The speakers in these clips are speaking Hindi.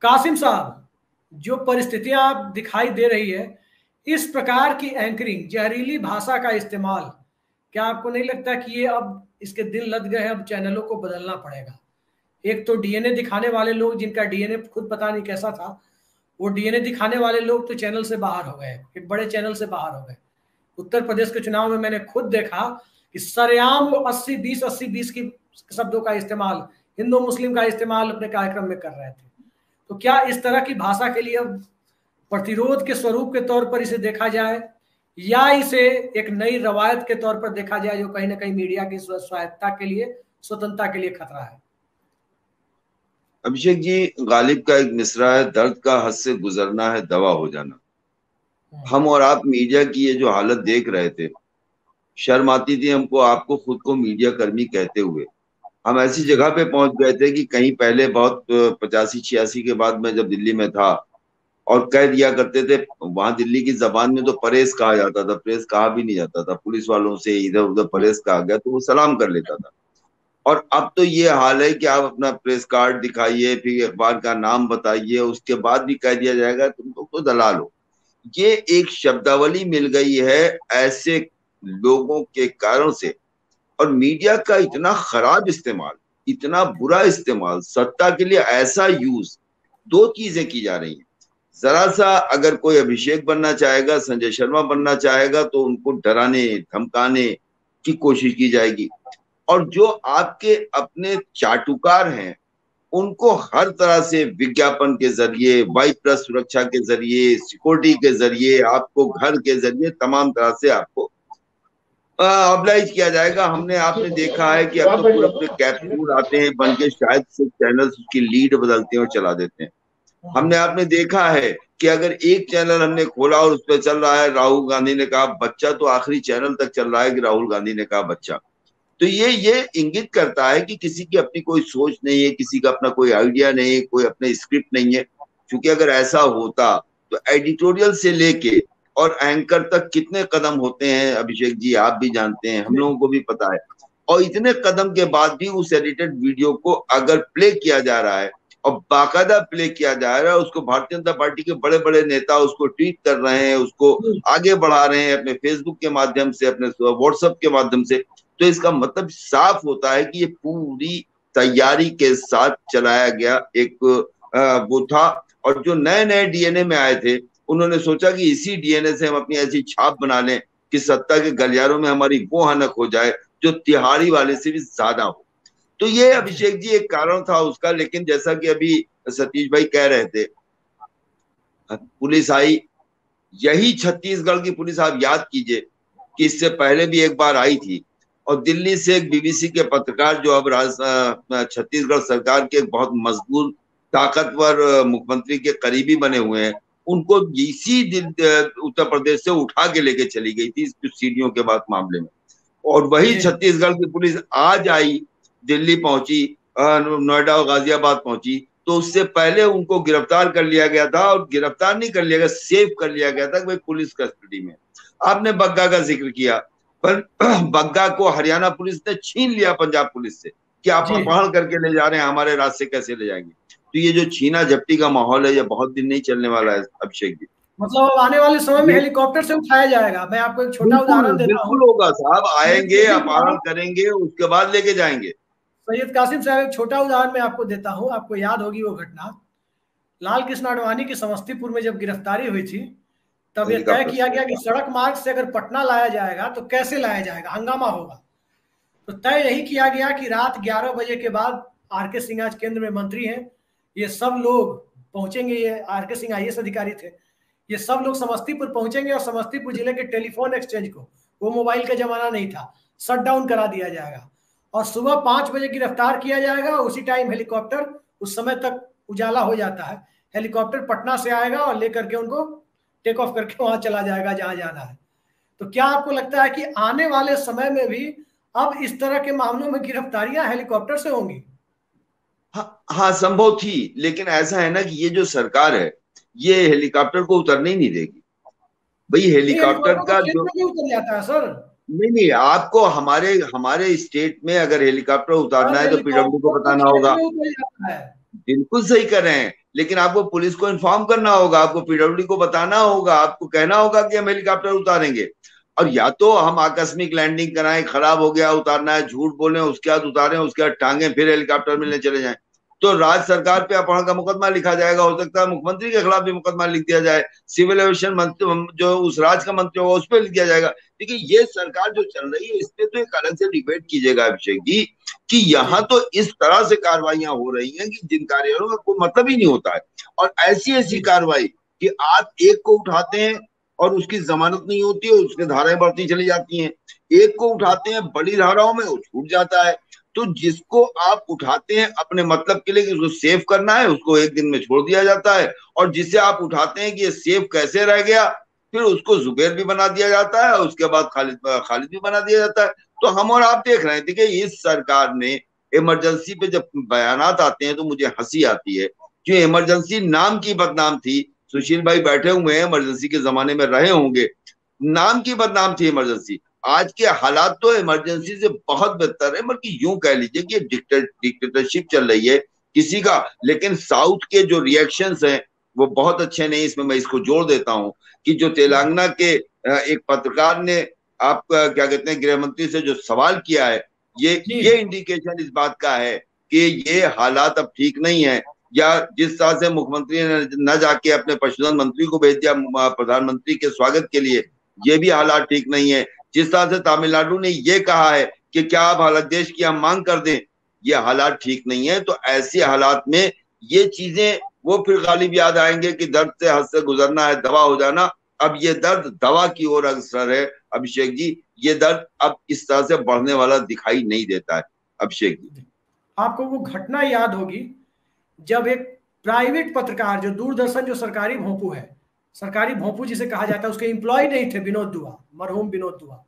कासिम साहब, जो परिस्थितियां आप दिखाई दे रही है, इस प्रकार की एंकरिंग, जहरीली भाषा का इस्तेमाल, क्या आपको नहीं लगता कि ये अब इसके दिन लग गए हैं, अब चैनलों को बदलना पड़ेगा? एक तो डीएनए दिखाने वाले लोग, जिनका डीएनए खुद पता नहीं कैसा था, वो डीएनए दिखाने वाले लोग तो चैनल से बाहर हो गए, एक बड़े चैनल से बाहर हो गए। उत्तर प्रदेश के चुनाव में मैंने खुद देखा कि सरेआम 80-20 80-20 की शब्दों का इस्तेमाल, हिंदू मुस्लिम का इस्तेमाल अपने कार्यक्रम में कर रहे थे। तो क्या इस तरह की भाषा के लिए अब प्रतिरोध के स्वरूप के तौर पर इसे देखा जाए, या इसे एक नई रवायत के तौर पर देखा जाए जो कहीं ना कहीं मीडिया की स्वायत्तता के लिए, स्वतंत्रता के लिए खतरा है? अभिषेक जी, गालिब का एक मिसरा है, दर्द का हद से गुजरना है दवा हो जाना। हम और आप मीडिया की ये जो हालत देख रहे थे, शर्म आती थी हमको, आपको खुद को मीडिया कर्मी कहते हुए। हम ऐसी जी जगह पे पहुंच गए थे कि कहीं पहले बहुत 85-86 के बाद में जब दिल्ली में था और कह दिया करते थे, वहां दिल्ली की जबान में तो परहेज कहा जाता था, प्रेस कहा भी नहीं जाता था। पुलिस वालों से इधर उधर परहेज कहा गया तो वो सलाम कर लेता था। और अब तो ये हाल है कि आप अपना प्रेस कार्ड दिखाइए, फिर अखबार का नाम बताइए, उसके बाद भी कह दिया जाएगा तुम लोग तो दलाल हो। ये एक शब्दावली मिल गई है ऐसे लोगों के कारण से। और मीडिया का इतना खराब इस्तेमाल, इतना बुरा इस्तेमाल, सत्ता के लिए ऐसा यूज, दो चीजें की जा रही हैं। जरा सा अगर कोई अभिषेक बनना चाहेगा, संजय शर्मा बनना चाहेगा, तो उनको डराने धमकाने की कोशिश की जाएगी। और जो आपके अपने चाटुकार हैं, उनको हर तरह से विज्ञापन के जरिए, वायुप्रस्थ सुरक्षा के जरिए, सिक्योरिटी के जरिए, आपको घर के जरिए तमाम तरह से आपको ऑब्लाइज किया जाएगा। हमने आपने देखा है कि अब तो पूरे पूरे कैप्सूल आते हैं बन के, शायद से चैनल्स उसकी लीड बदलते हैं और चला देते हैं। हमने आपने देखा है कि अगर एक चैनल हमने खोला और उस पर चल रहा है राहुल गांधी ने कहा बच्चा, तो आखिरी चैनल तक चल रहा है कि राहुल गांधी ने कहा बच्चा। तो ये इंगित करता है कि किसी की अपनी कोई सोच नहीं है, किसी का अपना कोई आइडिया नहीं है, कोई अपने स्क्रिप्ट नहीं है। क्योंकि अगर ऐसा होता तो एडिटोरियल से लेके और एंकर तक कितने कदम होते हैं अभिषेक जी, आप भी जानते हैं, हम लोगों को भी पता है। और इतने कदम के बाद भी उस एडिटेड वीडियो को अगर प्ले किया जा रहा है, और बाकायदा प्ले किया जा रहा है, उसको भारतीय जनता पार्टी के बड़े बड़े नेता उसको ट्वीट कर रहे हैं, उसको आगे बढ़ा रहे हैं अपने फेसबुक के माध्यम से, अपने व्हाट्सएप के माध्यम से, तो इसका मतलब साफ होता है कि ये पूरी तैयारी के साथ चलाया गया एक वो था। और जो नए नए डीएनए में आए थे, उन्होंने सोचा कि इसी डीएनए से हम अपनी ऐसी छाप बना लें कि सत्ता के गलियारों में हमारी वो हनक हो जाए जो तिहाड़ी वाले से भी ज्यादा हो। तो ये अभिषेक जी एक कारण था उसका। लेकिन जैसा कि अभी सतीश भाई कह रहे थे, पुलिस आई, यही छत्तीसगढ़ की पुलिस, आप याद कीजिए कि इससे पहले भी एक बार आई थी, और दिल्ली से एक बीबीसी के पत्रकार जो अब छत्तीसगढ़ सरकार के एक बहुत मजबूत ताकतवर मुख्यमंत्री के करीबी बने हुए हैं, उनको इसी उत्तर प्रदेश से उठा के लेके चली गई थी कुछ सीढ़ियों के बाद मामले में। और वही जी छत्तीसगढ़ की पुलिस आज आई, दिल्ली पहुंची, नोएडा और गाजियाबाद पहुंची, तो उससे पहले उनको गिरफ्तार कर लिया गया था। और गिरफ्तार नहीं कर लिया गया, सेव कर लिया गया था कि भाई पुलिस कस्टडी में। आपने बग्गा का जिक्र किया, पर बग्गा को हरियाणा पुलिस ने छीन लिया पंजाब पुलिस से कि आप जी। अपहरण करके ले जा रहे हैं, हमारे रास्ते कैसे ले जाएंगे। तो ये जो छीना झपटी का माहौल है, ये बहुत दिन नहीं चलने वाला है अभिषेक जी। मतलब अब आने वाले समय में ये हेलीकॉप्टर से उठाया जाएगा। मैं आपको एक छोटा बिल्कुल उदाहरण देता हूँ। बिल्कुल होगा साहब, मैं आएंगे, यही अपहरण उदाहरण, करेंगे, उसके बाद लेके जाएंगे। सैयद कासिम साहब, एक छोटा उदाहरण मैं आपको देता हूँ। आपको याद होगी वो घटना, लाल कृष्ण आडवाणी की समस्तीपुर में जब गिरफ्तारी हुई थी, तब यह तय हेलीकॉप्टर किया से। गया कि सड़क मार्ग से अगर पटना लाया जाएगा तो कैसे लाया जाएगा, हंगामा होगा। तो तय यही किया गया कि रात 11 बजे के बाद, आर के सिंह आज केंद्र में मंत्री हैं, ये सब लोग पहुंचेंगे, ये आर के सिंह आईएएस अधिकारी थे, ये सब लोग समस्तीपुर पहुंचेंगे और समस्तीपुर जिले के टेलीफोन एक्सचेंज को, वो मोबाइल का जमाना नहीं था, शट डाउन करा दिया जाएगा और सुबह 5 बजे गिरफ्तार किया जाएगा। उसी टाइम हेलीकॉप्टर, उस समय तक उजाला हो जाता है, हेलीकॉप्टर पटना से आएगा और लेकर के उनको टेक ऑफ करके वहां चला जाएगा जहां जाना है। तो क्या आपको लगता है कि आने वाले समय में भी अब इस तरह के मामलों में गिरफ्तारियां हेलीकॉप्टर से होंगी? हाँ हाँ, संभव थी, लेकिन ऐसा है ना कि ये जो सरकार है, ये हेलीकॉप्टर को उतरने ही नहीं देगी। भाई नहीं, हेलीकॉप्टर हेलीकॉप्टर तो का खेत जो, में भी उतर जाता है सर। नहीं नहीं, आपको हमारे हमारे स्टेट में अगर हेलीकॉप्टर सर उतारना है तो पीडब्ल्यू को हेलीकॉप्टर तो बताना खेत होगा। में उतर जाता है। बिल्कुल सही कर रहे हैं, लेकिन आपको पुलिस को इन्फॉर्म करना होगा, आपको पीडब्ल्यूडी को बताना होगा, आपको कहना होगा कि हम हेलीकॉप्टर उतारेंगे। और या तो हम आकस्मिक लैंडिंग कराएं, खराब हो गया उतारना है, झूठ बोले, उसके बाद उतारें, उसके बाद टांगे फिर हेलीकॉप्टर मिलने चले जाएं, तो राज्य सरकार पे अपहरण का मुकदमा लिखा जाएगा। हो सकता है मुख्यमंत्री के खिलाफ भी मुकदमा लिख दिया जाए, सिविल एविएशन मंत्री जो उस राज्य का मंत्री होगा उस पर लिख दिया जाएगा। देखिए ये सरकार जो चल रही है इस पे तो एक अलग से डिबेट कीजिएगा अभिषेक जी, कि यहाँ तो इस तरह से कार्रवाइयां हो रही हैं कि जिन कार्यालयों का कोई मतलब ही नहीं होता है, और ऐसी ऐसी कार्रवाई कि आप एक को उठाते हैं और उसकी जमानत नहीं होती है, उसके धाराएं बढ़ती चली जाती हैं, एक को उठाते हैं बड़ी धाराओं में वो छूट जाता है। तो जिसको आप उठाते हैं अपने मतलब के लिए कि उसको सेव करना है, उसको एक दिन में छोड़ दिया जाता है, और जिसे आप उठाते हैं कि ये सेव कैसे रह गया, फिर उसको जुबैर भी बना दिया जाता है, उसके बाद खालिद भी बना दिया जाता है। तो हम और आप देख रहे हैं। देखिए इस सरकार ने इमरजेंसी पे जब बयानात आते हैं तो मुझे हंसी आती है, जो इमरजेंसी नाम की बदनाम थी। सुशील भाई बैठे हुए हैं, इमरजेंसी के जमाने में रहे होंगे, नाम की बदनाम थी इमरजेंसी। आज के हालात तो इमरजेंसी से बहुत बेहतर है, बल्कि यूं कह लीजिए कि डिक्टेटरशिप चल रही है किसी का। लेकिन साउथ के जो रिएक्शंस हैं वो बहुत अच्छे नहीं। इसमें मैं इसको जोड़ देता हूं कि जो तेलंगाना के एक पत्रकार ने आप क्या कहते हैं गृह मंत्री से जो सवाल किया है, ये इंडिकेशन इस बात का है कि ये हालात अब ठीक नहीं है। या जिस तरह से मुख्यमंत्री ने न जाके अपने पशुधन मंत्री को भेज दिया प्रधानमंत्री के स्वागत के लिए, ये भी हालात ठीक नहीं है। जिस तरह से तमिलनाडु ने ये कहा है कि क्या आप हालात देश की हम मांग कर दें, ये हालात ठीक नहीं है। तो ऐसे हालात में ये चीजें वो फिर गालिब याद आएंगे कि दर्द से हद से गुजरना है दवा हो जाना। अब ये दर्द दवा की ओर अग्रसर है अभिषेक जी, ये दर्द अब इस तरह से बढ़ने वाला दिखाई नहीं देता है अभिषेक जी। आपको वो घटना याद होगी जब एक प्राइवेट पत्रकार, जो दूरदर्शन जो सरकारी भोंपू है, सरकारी भोंपू जिसे कहा जाता है, उसके एम्प्लॉय नहीं थे विनोद दुआ, मरहूम विनोद दुआ।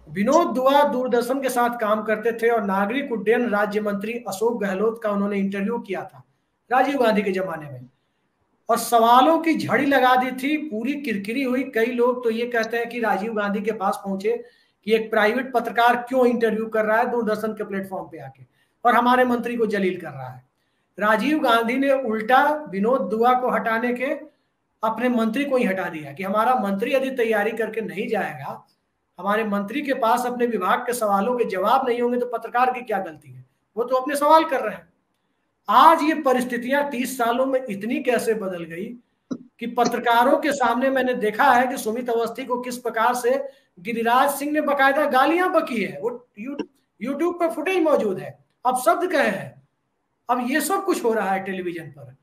विनोद दुआ दूरदर्शन के साथ काम करते थे और नागरिक उड्डयन राज्य मंत्री अशोक गहलोत का उन्होंने इंटरव्यू किया था राजीव गांधी के जमाने में, और सवालों की झड़ी लगा दी थी, पूरी किरकिरी हुई। कई लोग तो ये कहते हैं कि राजीव गांधी के पास पहुंचे कि एक प्राइवेट पत्रकार क्यों इंटरव्यू कर रहा है दूरदर्शन के प्लेटफॉर्म पे आके और हमारे मंत्री को जलील कर रहा है। राजीव गांधी ने उल्टा विनोद दुआ को हटाने के अपने मंत्री को ही हटा दिया कि हमारा मंत्री यदि तैयारी करके नहीं जाएगा, हमारे मंत्री के पास अपने विभाग के सवालों के जवाब नहीं होंगे, तो पत्रकार की क्या गलती है, वो तो अपने सवाल कर रहे हैं। आज ये परिस्थितियां 30 सालों में इतनी कैसे बदल गई कि पत्रकारों के सामने मैंने देखा है कि सुमित अवस्थी को किस प्रकार से गिरिराज सिंह ने बकायदा गालियां बकी है, वो यूट्यूब पर फुटेज मौजूद है, अब शब्द कहे हैं। अब ये सब कुछ हो रहा है टेलीविजन पर।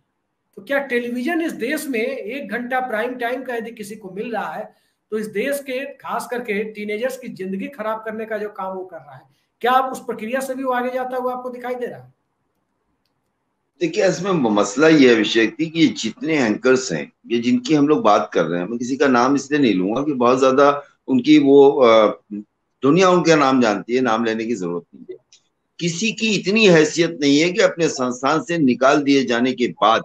तो क्या टेलीविजन इस देश में 1 घंटा प्राइम टाइम का यदि किसी को मिल रहा है, तो इस देश के खास करके टीनेजर्स की जिंदगी खराब करने का जो काम वो कर रहा है, क्या आप उस प्रक्रिया से भी वो आगे जाता हुआ आपको दिखाई दे रहा है? देखिए इसमें मसला ये है विषय की कि जितने एंकर्स हैं, ये जिनकी हम लोग बात कर रहे हैं, मैं किसी का नाम इसलिए नहीं लूंगा कि बहुत ज्यादा उनकी वो दुनिया उनका नाम जानती है, नाम लेने की जरूरत नहीं है। किसी की इतनी हैसियत नहीं है कि अपने संस्थान से निकाल दिए जाने के बाद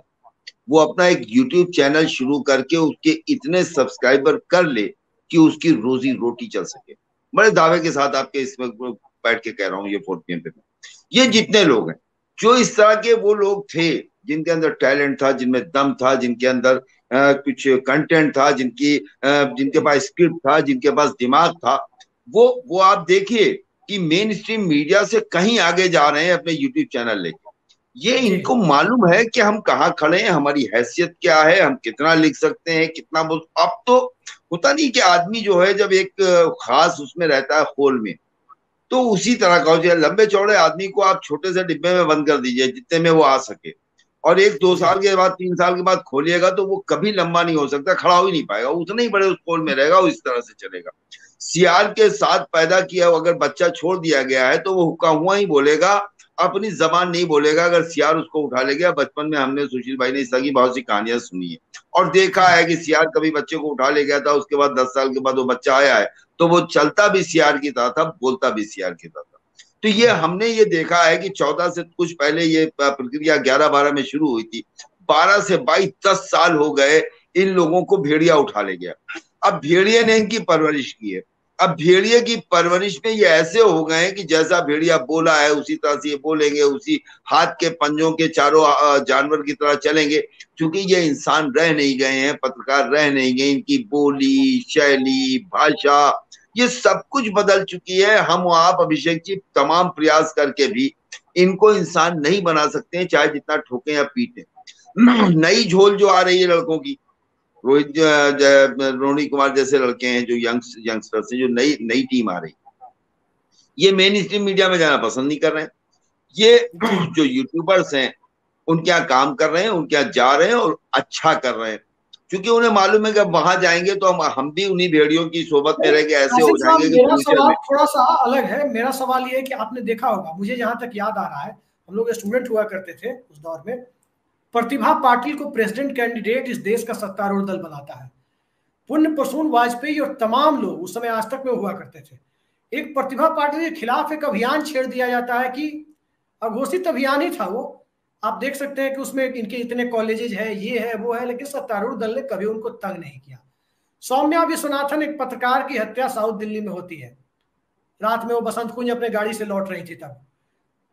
वो अपना एक यूट्यूब चैनल शुरू करके उसके इतने सब्सक्राइबर कर ले कि उसकी रोजी रोटी चल सके। बड़े दावे के साथ आपके इसमें बैठ के कह रहा हूँ ये 4PM पे। ये जितने लोग हैं, जो इस तरह के वो लोग थे जिनके अंदर टैलेंट था, जिनमें दम था, जिनके अंदर कुछ कंटेंट था, जिनके पास स्क्रिप्ट था, जिनके पास दिमाग था, वो आप देखिए कि मेन स्ट्रीम मीडिया से कहीं आगे जा रहे हैं अपने यूट्यूब चैनल लेके। ये इनको मालूम है कि हम कहाँ खड़े हैं, हमारी हैसियत क्या है, हम कितना लिख सकते हैं, कितना बोल। अब तो होता नहीं कि आदमी जो है जब एक खास उसमें रहता है खोल में, तो उसी तरह का हो जाए। लंबे चौड़े आदमी को आप छोटे से डिब्बे में बंद कर दीजिए जितने में वो आ सके, और 1-2 साल के बाद 3 साल के बाद खोलिएगा तो वो कभी लंबा नहीं हो सकता, खड़ा हो ही नहीं पाएगा, उतने ही बड़े उस खोल में रहेगा, वो इस तरह से चलेगा। सियार के साथ पैदा किया अगर बच्चा छोड़ दिया गया है तो वो हुक्का हुआ ही बोलेगा, अपनी जबान नहीं बोलेगा। अगर सियार उसको उठा ले गया, बचपन में हमने सुशील भाई ने इस तरह की बहुत सी कहानियां सुनी है और देखा है कि सियार कभी बच्चे को उठा ले गया था, उसके बाद 10 साल के बाद वो बच्चा आया है तो वो चलता भी सियार की तरह था, बोलता भी सियार की तरह था। तो ये हमने ये देखा है कि 14 से कुछ पहले ये प्रक्रिया 11-12 में शुरू हुई थी, 12 से 22 10 साल हो गए इन लोगों को भेड़िया उठा ले गया। अब भेड़िया ने इनकी परवरिश की है, अब भेड़िए की परवरिश में ये ऐसे हो गए हैं कि जैसा भेड़िया बोला है उसी तरह से ये बोलेंगे, उसी हाथ के पंजों के चारों जानवर की तरह चलेंगे। क्योंकि ये इंसान रह नहीं गए हैं, पत्रकार रह नहीं गए, इनकी बोली शैली भाषा ये सब कुछ बदल चुकी है। हम आप अभिषेक जी तमाम प्रयास करके भी इनको इंसान नहीं बना सकते हैं, चाहे जितना ठोके या पीटे। नई झोल जो आ रही है लड़कों की, रोहिणी कुमार जैसे लड़के हैं जो यंगस्टर्स हैं, जो नई नई टीम आ रही है, ये मेन स्ट्रीम मीडिया में जाना पसंद नहीं कर रहे हैं। ये जो यूट्यूबर्स हैं उनके यहाँ काम कर रहे हैं, उनके यहाँ जा रहे हैं और अच्छा कर रहे हैं, क्योंकि उन्हें मालूम है कि अब वहां जाएंगे तो हम भी उन्हीं भेड़ियों की सोबत में रह के ऐसे हो जाएंगे कि मेरा फ्यूचर सवाल में। थोड़ा सा अलग है। मेरा सवाल ये है कि आपने देखा होगा, मुझे जहां तक याद आ रहा है, हम लोग स्टूडेंट हुआ करते थे उस दौर में, प्रतिभा पाटिल को प्रेसिडेंट कैंडिडेट इस देश का सत्तारूढ़ दल बनाता है। पुण्य प्रसून वाजपेयी और तमाम लोग उस समय आज तक में हुआ करते थे। एक प्रतिभा पाटिल के खिलाफ एक अभियान छेड़ दिया जाता है, कि अघोषित अभियान ही था वो। आप देख सकते हैं कि उसमें इनके इतने कॉलेजेज है, ये है वो है, लेकिन सत्तारूढ़ दल ने कभी उनको तंग नहीं किया। सौम्या विश्वनाथन एक पत्रकार की हत्या साउथ दिल्ली में होती है। रात में वो बसंत कुंज अपने गाड़ी से लौट रही थी, तब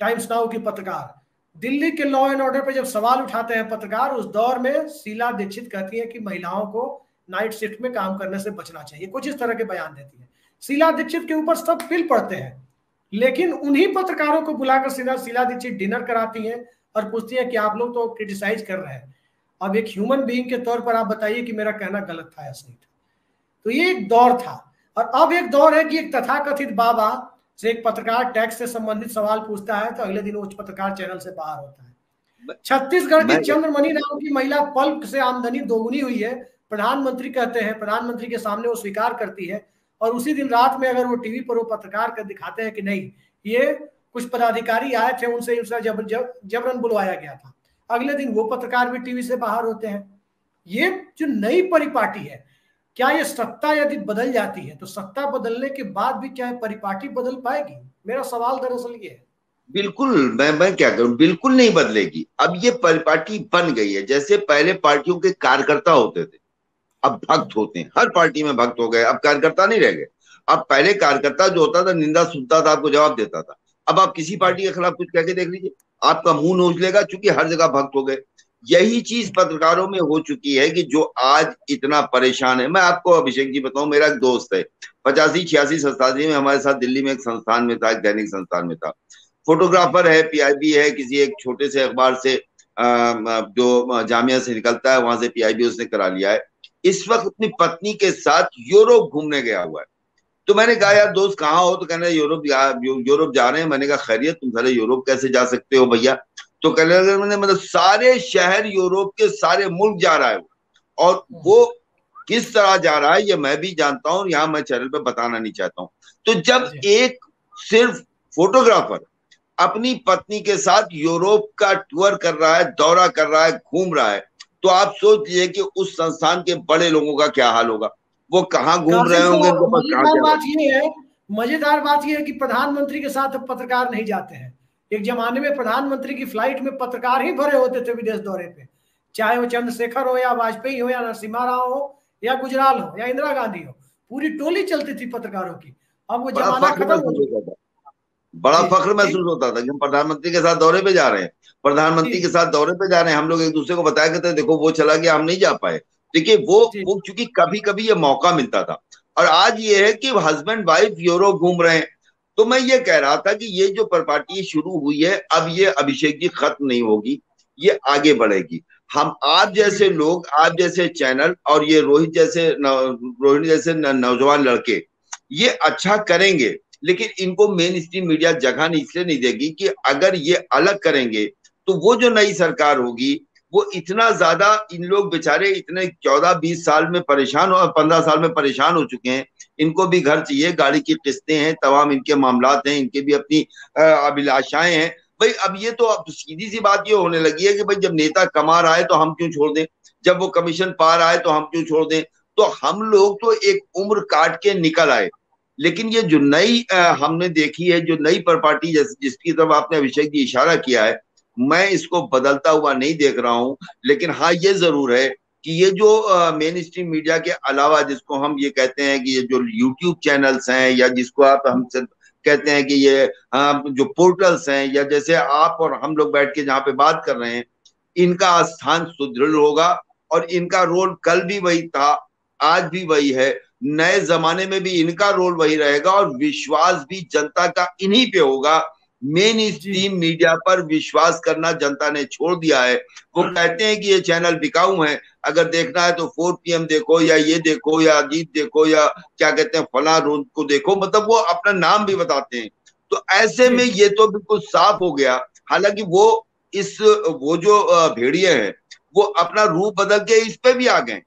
टाइम्स नाउ की पत्रकार दिल्ली के लॉ एंड ऑर्डर पर जब सवाल उठाते हैं पत्रकार, उस दौर में शीला दीक्षित कहती है कि महिलाओं को नाइट शिफ्ट में काम करने से बचना चाहिए, कुछ इस तरह के बयान देती है। शीला दीक्षित के ऊपर सब पिल पड़ते हैं, लेकिन उन्हीं पत्रकारों को बुलाकर सीधा शीला दीक्षित डिनर कराती हैं और पूछती है कि आप लोग तो क्रिटिसाइज कर रहे हैं, अब एक ह्यूमन बीइंग के तौर पर आप बताइए कि मेरा कहना गलत था या सही था। तो ये एक दौर था। और अब एक दौर है कि एक तथाकथित बाबा से एक पत्रकार टैक्स से संबंधित सवाल पूछता है तो अगले दिन वो पत्रकार चैनल से बाहर होता है। छत्तीसगढ़ की चंद्रमणि नाम की महिला पल्प से आमदनी दोगुनी हुई है, प्रधानमंत्री कहते हैं, प्रधानमंत्री के सामने वो स्वीकार करती है, और उसी दिन रात में अगर वो टीवी पर वो पत्रकार कर दिखाते हैं कि नहीं ये कुछ पदाधिकारी आए थे उनसे जबरन बुलवाया गया था, अगले दिन वो पत्रकार भी टीवी से बाहर होते हैं। ये जो नई परिपाटी है, क्या ये सत्ता यदि बदल जाती है तो सत्ता बदलने के बाद भी क्या परिपाटी बदल पाएगी? मेरा सवाल दरअसल ये है। बिल्कुल, मैं क्या करूं, बिल्कुल नहीं बदलेगी। अब ये परिपाटी बन गई है। जैसे पहले पार्टियों के कार्यकर्ता होते थे, अब भक्त होते हैं, हर पार्टी में भक्त हो गए, अब कार्यकर्ता नहीं रह गए। अब पहले कार्यकर्ता जो होता था निंदा सुनता था, आपको जवाब देता था। अब आप किसी पार्टी के खिलाफ कुछ कह के देख लीजिए, आपका मुंह नोच लेगा, चूंकि हर जगह भक्त हो गए। यही चीज पत्रकारों में हो चुकी है कि जो आज इतना परेशान है। मैं आपको अभिषेक जी बताऊं, मेरा एक दोस्त है 85 86 87 में हमारे साथ दिल्ली में एक संस्थान में था, एक दैनिक संस्थान में था, फोटोग्राफर है, पीआईबी है, किसी एक छोटे से अखबार से जो जामिया से निकलता है वहां से पीआईबी उसने करा लिया है। इस वक्त अपनी पत्नी के साथ यूरोप घूमने गया हुआ है। तो मैंने कहा यार दोस्त कहाँ हो? तो कहना यूरोप जा रहे हैं। मैंने कहा खैरियत, तुम सारे यूरोप कैसे जा सकते हो भैया? तो कहने लगे मैंने मतलब सारे शहर यूरोप के सारे मुल्क जा रहा है, और वो किस तरह जा रहा है ये मैं भी जानता हूँ, यहाँ मैं चैनल पे बताना नहीं चाहता हूँ। तो जब एक सिर्फ फोटोग्राफर अपनी पत्नी के साथ यूरोप का टूर कर रहा है, दौरा कर रहा है, घूम रहा है, तो आप सोच लीजिए कि उस संस्थान के बड़े लोगों का क्या हाल होगा, वो कहाँ घूम रहे होंगे, उनके पास कहाँ। मजेदार बात यह है कि प्रधानमंत्री के साथ पत्रकार नहीं जाते हैं। एक जमाने में प्रधानमंत्री की फ्लाइट में पत्रकार ही भरे होते थे विदेश दौरे पे, चाहे वो चंद्रशेखर हो या वाजपेयी हो या नरसिम्हा राव हो या गुजराल हो या इंदिरा गांधी हो, पूरी टोली चलती थी पत्रकारों की। अब वो जमाना खत्म हो गया। बड़ा फख्र महसूस होता था कि हम प्रधानमंत्री के साथ दौरे पे जा रहे हैं, प्रधानमंत्री के साथ दौरे पे जा रहे हैं। हम लोग एक दूसरे को बताया करते देखो वो चला गया, हम नहीं जा पाए। देखिए वो क्योंकि कभी कभी ये मौका मिलता था, और आज ये है कि हस्बैंड वाइफ यूरोप घूम रहे हैं। तो मैं ये कह रहा था कि ये जो परिपाटी शुरू हुई है, अब ये अभिषेक जी खत्म नहीं होगी, ये आगे बढ़ेगी। हम आप जैसे लोग, आप जैसे चैनल और ये रोहिणी जैसे नौजवान लड़के ये अच्छा करेंगे, लेकिन इनको मेन स्ट्रीम मीडिया जगह नहीं इसलिए नहीं देगी कि अगर ये अलग करेंगे तो वो जो नई सरकार होगी वो इतना ज्यादा, इन लोग बेचारे इतने 14-20 साल में परेशान हो, 15 साल में परेशान हो चुके हैं। इनको भी घर चाहिए, गाड़ी की किस्तें हैं, तमाम इनके मामलात हैं, इनके भी अपनी अभिलाषाएं हैं। भाई अब ये तो अब सीधी सी बात ये होने लगी है कि भाई जब नेता कमा रहा है तो हम क्यों छोड़ दें, जब वो कमीशन पा रहा है तो हम क्यों छोड़ दें। तो हम लोग तो एक उम्र काट के निकल आए, लेकिन ये जो नई हमने देखी है, जो नई परिपाटी जिसकी तरफ आपने अभिषेक जी इशारा किया है, मैं इसको बदलता हुआ नहीं देख रहा हूं। लेकिन हाँ ये जरूर है कि ये जो मेन स्ट्रीम मीडिया के अलावा, जिसको हम ये कहते हैं कि ये जो यूट्यूब चैनल्स हैं, या जिसको आप हमसे कहते हैं कि ये जो पोर्टल्स हैं, या जैसे आप और हम लोग बैठ के जहाँ पे बात कर रहे हैं, इनका स्थान सुदृढ़ होगा। और इनका रोल कल भी वही था, आज भी वही है, नए जमाने में भी इनका रोल वही रहेगा, और विश्वास भी जनता का इन्हीं पे होगा। मेन स्ट्रीम मीडिया पर विश्वास करना जनता ने छोड़ दिया है। वो कहते हैं कि ये चैनल बिकाऊ है, अगर देखना है तो 4 PM देखो, या ये देखो, या अजीत देखो, या क्या कहते हैं फला रोज को देखो, मतलब वो अपना नाम भी बताते हैं। तो ऐसे में ये तो बिल्कुल साफ हो गया। हालांकि वो जो भेड़िए हैं, वो अपना रूप बदल के इस पे भी आ गए,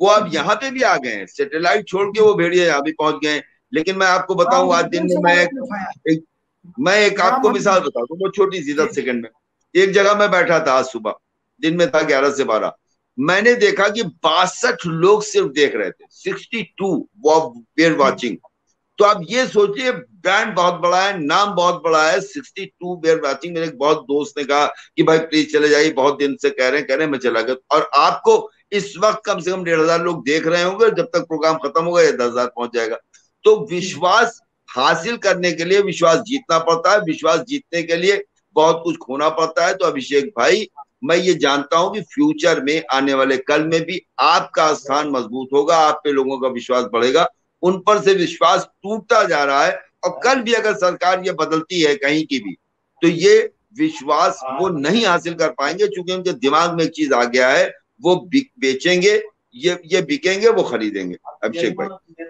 वो अब यहाँ पे भी आ गए हैं, सैटेलाइट छोड़ के वो भेड़िए यहाँ भी पहुंच गए। लेकिन मैं आपको बताऊं, आज दिन में मैं एक आपको मिसाल बता दूं, वो छोटी सी 10 सेकंड में। एक जगह मैं बैठा था, आज सुबह, दिन में था 11 से 12, मैंने देखा कि 62 लोग सिर्फ देख रहे थे, 62 वेयर वाचिंग। तो आप ये सोचिए, ब्रांड बहुत बड़ा है, नाम बहुत बड़ा है, 62 वेयर वाचिंग। मेरे एक बहुत दोस्त ने कहा कि भाई प्लीज चले जाइए, बहुत दिन से कह रहे हैं, मैं चला गया। और आपको इस वक्त कम से कम 1,500 लोग देख रहे होंगे, जब तक प्रोग्राम खत्म होगा ये 10,000 पहुंच जाएगा। तो विश्वास हासिल करने के लिए विश्वास जीतना पड़ता है, विश्वास जीतने के लिए बहुत कुछ खोना पड़ता है। तो अभिषेक भाई, मैं ये जानता हूं कि फ्यूचर में, आने वाले कल में भी आपका स्थान मजबूत होगा, आप पे लोगों का विश्वास बढ़ेगा। उन पर से विश्वास टूटता जा रहा है, और कल भी अगर सरकार ये बदलती है कहीं की भी, तो ये विश्वास वो नहीं हासिल कर पाएंगे, क्योंकि उनके दिमाग में एक चीज आ गया है, वो बेचेंगे, ये बिकेंगे, वो खरीदेंगे। अभिषेक भाई।